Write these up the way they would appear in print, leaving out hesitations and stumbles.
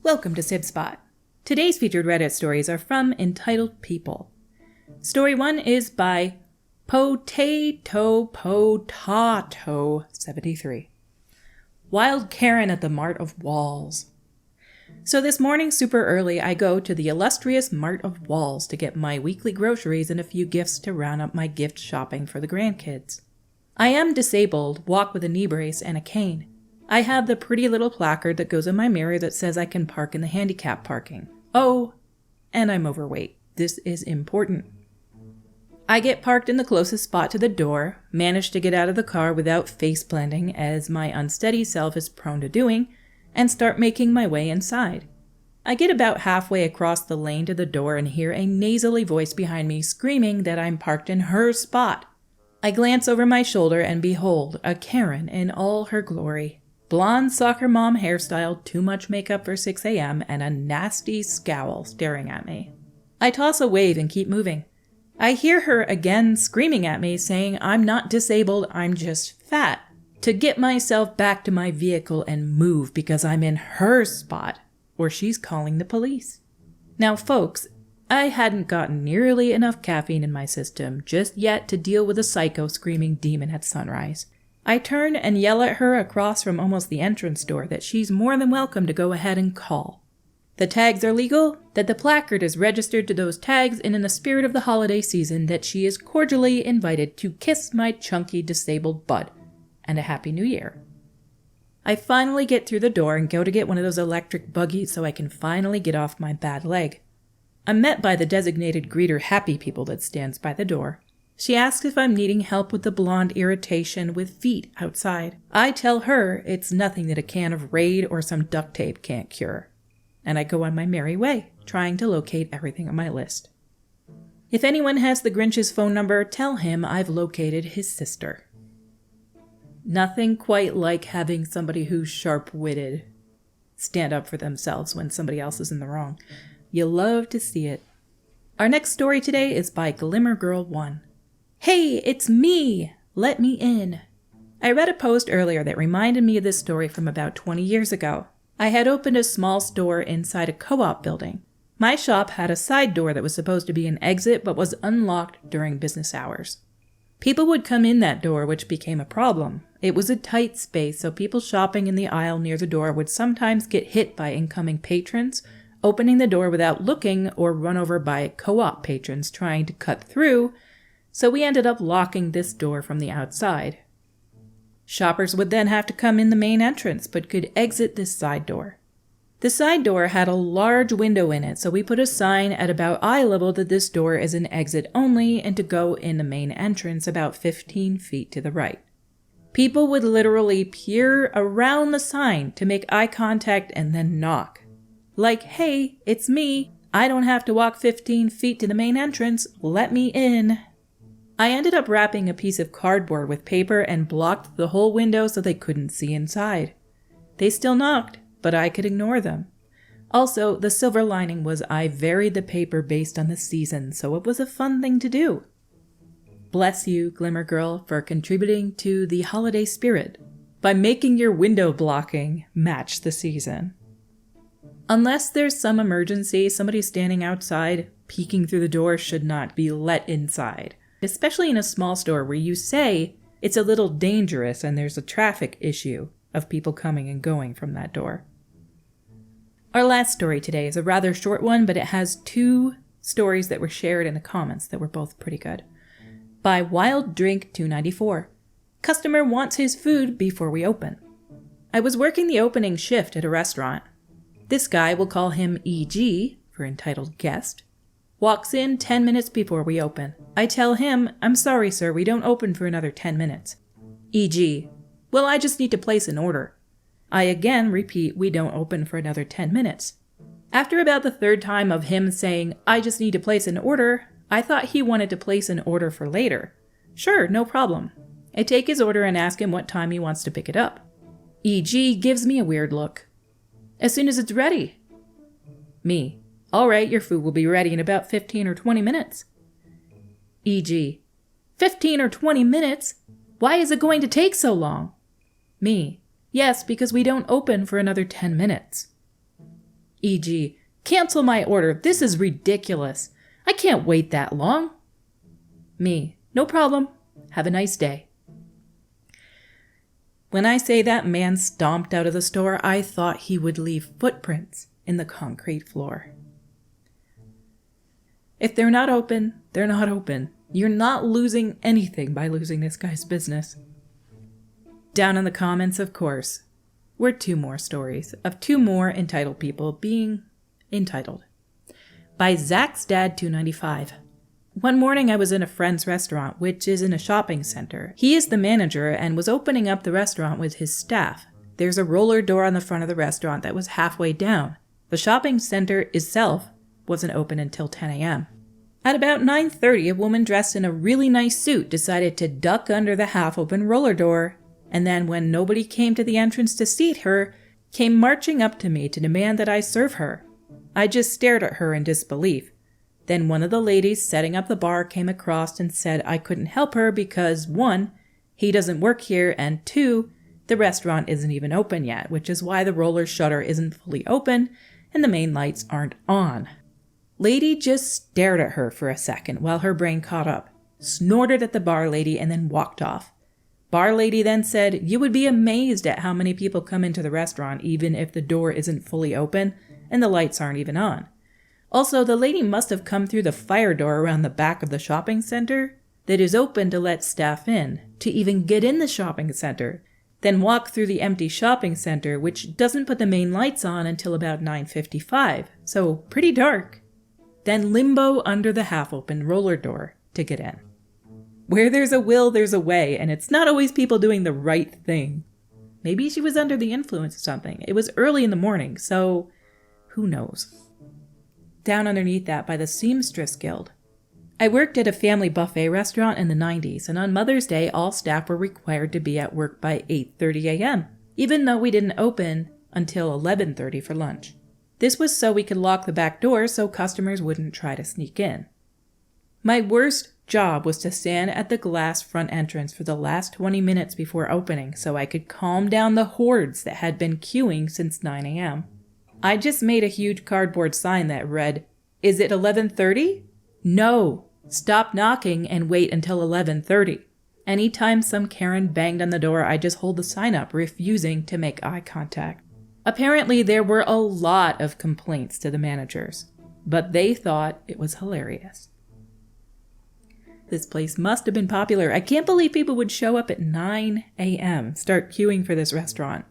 Welcome to Sib Spot. Today's featured Reddit stories are from Entitled People. Story 1 is by Potato73. Wild Karen at the Mart of Walls. So this morning super early I go to the illustrious Mart of Walls to get my weekly groceries and a few gifts to round up my gift shopping for the grandkids. I am disabled, walk with a knee brace and a cane. I have the pretty little placard that goes in my mirror that says I can park in the handicapped parking. Oh, and I'm overweight. This is important. I get parked in the closest spot to the door, manage to get out of the car without face blending as my unsteady self is prone to doing, and start making my way inside. I get about halfway across the lane to the door and hear a nasally voice behind me screaming that I'm parked in her spot. I glance over my shoulder and behold, a Karen in all her glory. Blonde soccer mom hairstyle, too much makeup for 6 a.m., and a nasty scowl staring at me. I toss a wave and keep moving. I hear her again screaming at me, saying I'm not disabled, I'm just fat. To get myself back to my vehicle and move because I'm in her spot, or she's calling the police. Now folks, I hadn't gotten nearly enough caffeine in my system just yet to deal with a psycho screaming demon at sunrise. I turn and yell at her across from almost the entrance door that she's more than welcome to go ahead and call. The tags are legal, that the placard is registered to those tags, and in the spirit of the holiday season that she is cordially invited to kiss my chunky disabled butt, and a Happy New Year. I finally get through the door and go to get one of those electric buggies so I can finally get off my bad leg. I'm met by the designated greeter Happy People that stands by the door. She asks if I'm needing help with the blonde irritation with feet outside. I tell her it's nothing that a can of Raid or some duct tape can't cure. And I go on my merry way, trying to locate everything on my list. If anyone has the Grinch's phone number, tell him I've located his sister. Nothing quite like having somebody who's sharp-witted stand up for themselves when somebody else is in the wrong. You love to see it. Our next story today is by Glimmergirl1. Hey, it's me! Let me in. I read a post earlier that reminded me of this story from about 20 years ago. I had opened a small store inside a co-op building. My shop had a side door that was supposed to be an exit but was unlocked during business hours. People would come in that door, which became a problem. It was a tight space, so people shopping in the aisle near the door would sometimes get hit by incoming patrons, opening the door without looking, or run over by co-op patrons trying to cut through, so we ended up locking this door from the outside. Shoppers would then have to come in the main entrance, but could exit this side door. The side door had a large window in it, so we put a sign at about eye level that this door is an exit only and to go in the main entrance about 15 feet to the right. People would literally peer around the sign to make eye contact and then knock. Like, hey, it's me. I don't have to walk 15 feet to the main entrance. Let me in. I ended up wrapping a piece of cardboard with paper and blocked the whole window so they couldn't see inside. They still knocked, but I could ignore them. Also, the silver lining was I varied the paper based on the season, so it was a fun thing to do. Bless you, Glimmer Girl, for contributing to the holiday spirit by making your window blocking match the season. Unless there's some emergency, somebody standing outside peeking through the door should not be let inside. Especially in a small store where you say it's a little dangerous and there's a traffic issue of people coming and going from that door. Our last story today is a rather short one, but it has 2 stories that were shared in the comments that were both pretty good. By Wild Drink 294. Customer wants his food before we open. I was working the opening shift at a restaurant. This guy, we'll call him EG for entitled guest, walks in 10 minutes before we open. I tell him, I'm sorry sir, we don't open for another 10 minutes. EG, well I just need to place an order. I again repeat, we don't open for another 10 minutes. After about the 3rd time of him saying, I just need to place an order, I thought he wanted to place an order for later. Sure, no problem. I take his order and ask him what time he wants to pick it up. EG gives me a weird look. As soon as it's ready. Me, all right, your food will be ready in about 15 or 20 minutes. EG, 15 or 20 minutes? Why is it going to take so long? Me, yes, because we don't open for another 10 minutes. E.g., cancel my order. This is ridiculous. I can't wait that long. Me, no problem. Have a nice day. When I say that man stomped out of the store, I thought he would leave footprints in the concrete floor. If they're not open, they're not open. You're not losing anything by losing this guy's business. Down in the comments, of course, were 2 more stories of 2 more entitled people being entitled. By Zach's Dad 295. One morning I was in a friend's restaurant, which is in a shopping center. He is the manager and was opening up the restaurant with his staff. There's a roller door on the front of the restaurant that was halfway down. The shopping center itself wasn't open until 10 a.m. At about 9:30, a woman dressed in a really nice suit decided to duck under the half-open roller door, and then when nobody came to the entrance to seat her, came marching up to me to demand that I serve her. I just stared at her in disbelief. Then one of the ladies setting up the bar came across and said I couldn't help her because 1, he doesn't work here, and 2, the restaurant isn't even open yet, which is why the roller shutter isn't fully open and the main lights aren't on. Lady just stared at her for a second while her brain caught up, snorted at the bar lady, and then walked off. Bar lady then said, "You would be amazed at how many people come into the restaurant even if the door isn't fully open and the lights aren't even on. Also, the lady must have come through the fire door around the back of the shopping center that is open to let staff in, to even get in the shopping center, then walk through the empty shopping center, which doesn't put the main lights on until about 9:55, so pretty dark. Then limbo under the half-open roller door to get in. Where there's a will, there's a way, and it's not always people doing the right thing. Maybe she was under the influence of something. It was early in the morning, so who knows?" Down underneath that by the Seamstress Guild. I worked at a family buffet restaurant in the 90s, and on Mother's Day, all staff were required to be at work by 8:30 a.m., even though we didn't open until 11:30 for lunch. This was so we could lock the back door so customers wouldn't try to sneak in. My worst job was to stand at the glass front entrance for the last 20 minutes before opening so I could calm down the hordes that had been queuing since 9 a.m. I just made a huge cardboard sign that read, "Is it 11:30? No, stop knocking and wait until 11:30. Anytime some Karen banged on the door, I just hold the sign up, refusing to make eye contact. Apparently, there were a lot of complaints to the managers, but they thought it was hilarious. This place must have been popular. I can't believe people would show up at 9 a.m., start queuing for this restaurant.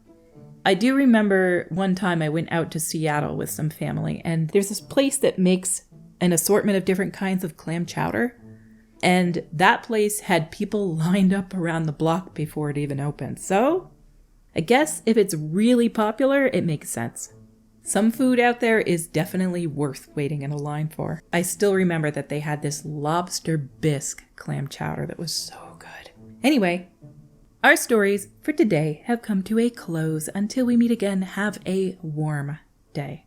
I do remember one time I went out to Seattle with some family, and there's this place that makes an assortment of different kinds of clam chowder, and that place had people lined up around the block before it even opened. So I guess if it's really popular, it makes sense. Some food out there is definitely worth waiting in a line for. I still remember that they had this lobster bisque clam chowder that was so good. Anyway, our stories for today have come to a close. Until we meet again, have a warm day.